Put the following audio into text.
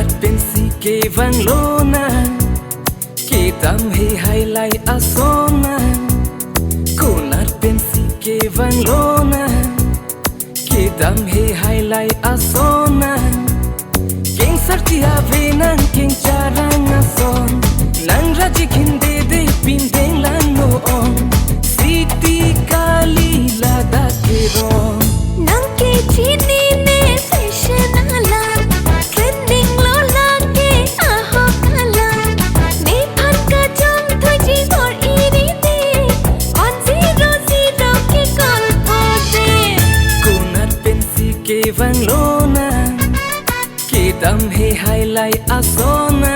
Kunat pensi ke vanglona Kitam he hailai asona Kunat pensi ke vanglona Kitam he hailai asona King sarti ave nang king charang ason Nang raji khinde de pindeng lano on Siti kali lada ke ron Nang ke chini ne fashion ala trending lo lage aho kala ne phan ka jong thoi ji bor iri de 100 ke call phote Kunat pensi ke vanglona Kitam he hailai asona